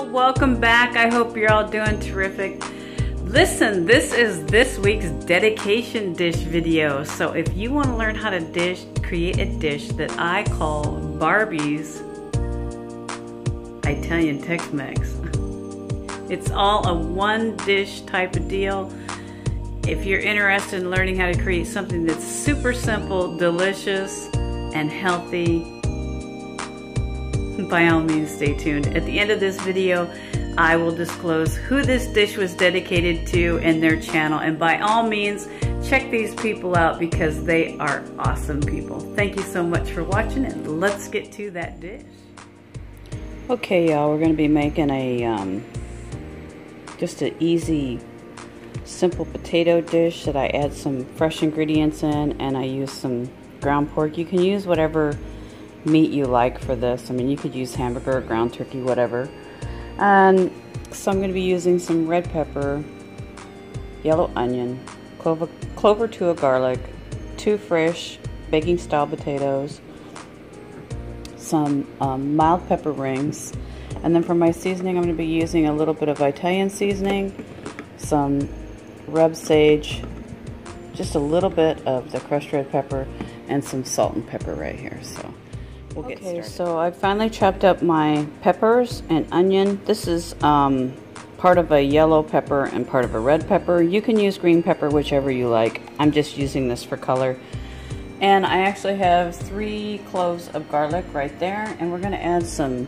Welcome back. I hope you're all doing terrific. Listen, this is this week's dedication dish video. So if you want to learn how to create a dish that I call Barbie's Italian Tex-Mex. It's all a one dish type of deal. If you're interested in learning how to create something that's super simple, delicious, and healthy, by all means stay tuned. At the end of this video, I will disclose who this dish was dedicated to and their channel. And by all means, check these people out because they are awesome people. Thank you so much for watching, and let's get to that dish. Okay, y'all, we're gonna be making a just an easy, simple potato dish that I add some fresh ingredients in, and I use some ground pork. You can use whatever meat you like for this. I mean, you could use hamburger, ground turkey, whatever. And so I'm going to be using some red pepper, yellow onion, clove or two of garlic, 2 fresh baking style potatoes, some mild pepper rings, and then for my seasoning I'm going to be using a little bit of Italian seasoning, some rub sage, just a little bit of the crushed red pepper, and some salt and pepper right here. So we'll get started. So I finally chopped up my peppers and onion. This is part of a yellow pepper and part of a red pepper. You can use green pepper, whichever you like. I'm just using this for color. And I actually have 3 cloves of garlic right there, and we're going to add some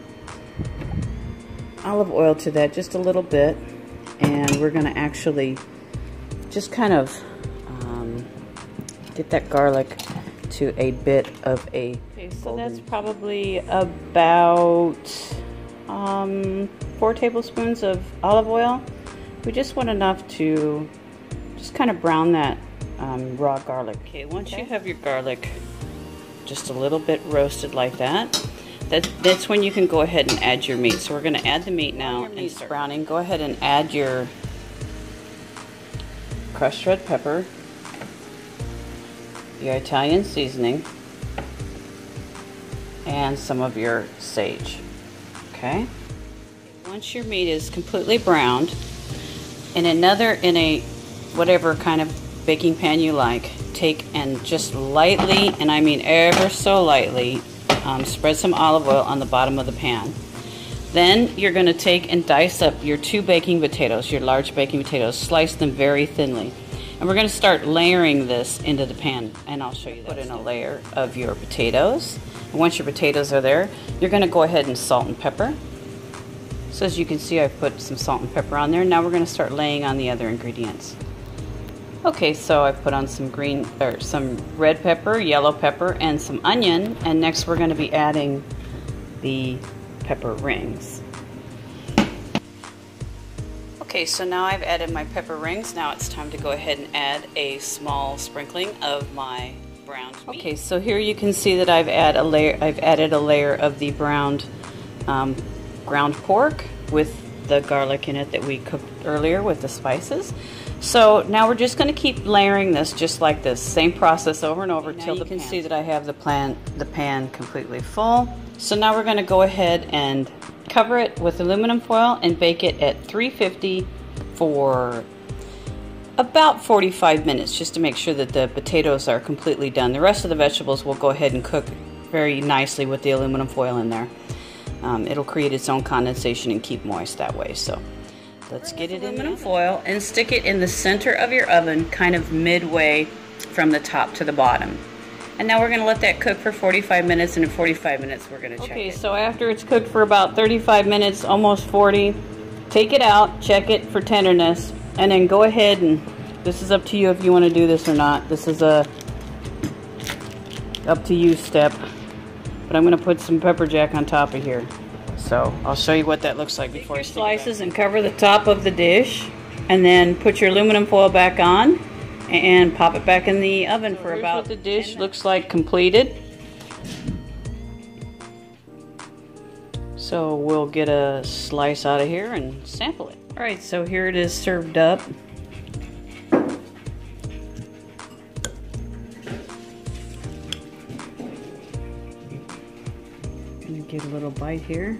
olive oil to that, just a little bit, and we're going to actually just kind of get that garlic to a bit of a so that's probably about 4 tablespoons of olive oil. We just want enough to just kind of brown that raw garlic. Okay, once you have your garlic just a little bit roasted like that, that's when you can go ahead and add your meat. So we're going to add the meat now and start browning. Go ahead and add your crushed red pepper, your Italian seasoning, and some of your sage. Okay. Once your meat is completely browned, in a whatever kind of baking pan you like, take and just lightly, and I mean ever so lightly, spread some olive oil on the bottom of the pan. Then you're going to take and dice up your 2 baking potatoes, your large baking potatoes, slice them very thinly. And we're going to start layering this into the pan, and I'll show you that. Put in a layer of your potatoes. And once your potatoes are there, you're going to go ahead and salt and pepper. So as you can see, I've put some salt and pepper on there. Now we're going to start laying on the other ingredients. Okay, so I've put on some some red pepper, yellow pepper, and some onion. And next we're going to be adding the pepper rings. Okay, so now I've added my pepper rings. Now it's time to go ahead and add a small sprinkling of my browned meat. Okay, so here you can see that I've added a layer of the browned ground pork with the garlic in it that we cooked earlier with the spices. So now we're just going to keep layering this just like this. Same process over and over till you can see that I have the pan completely full. So now we're going to go ahead and cover it with aluminum foil and bake it at 350 for about 45 minutes, just to make sure that the potatoes are completely done. The rest of the vegetables will go ahead and cook very nicely with the aluminum foil in there. It'll create its own condensation and keep moist that way. So let's get it in aluminum foil and stick it in the center of your oven, kind of midway from the top to the bottom. And now we're going to let that cook for 45 minutes, and in 45 minutes we're going to check it. Okay, so after it's cooked for about 35 minutes, almost 40, take it out, check it for tenderness, and then go ahead and, this is up to you if you want to do this or not. This is a up to you step. But I'm going to put some pepper jack on top of here. So I'll show you what that looks like before I stick your slices and cover the top of the dish, and then put your aluminum foil back on and pop it back in the oven for about what the dish looks like completed. So we'll get a slice out of here and sample it. Alright, so here it is served up. Get a little bite here.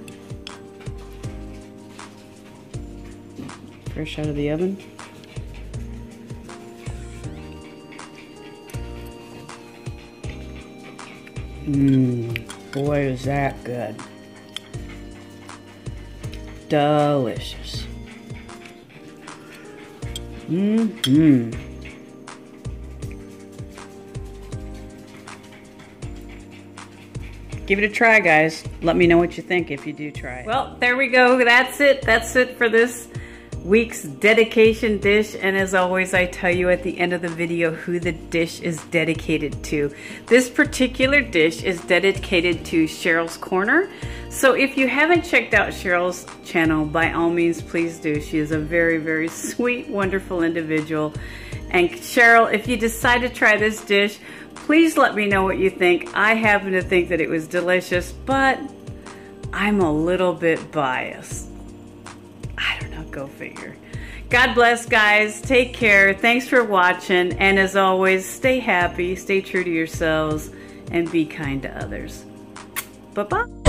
fresh out of the oven. Boy, is that good. Delicious. Give it a try, guys. Let me know what you think if you do try it. Well, there we go. That's it. That's it for this week's dedication dish. And as always, I tell you at the end of the video who the dish is dedicated to. This particular dish is dedicated to Cheryl's Corner. So if you haven't checked out Cheryl's channel, by all means, please do. She is a very, very sweet, wonderful individual. And Cheryl, if you decide to try this dish, please let me know what you think. I happen to think that it was delicious, but I'm a little bit biased. I don't know, go figure. God bless, guys. Take care. Thanks for watching. And as always, stay happy, stay true to yourselves, and be kind to others. Bye-bye.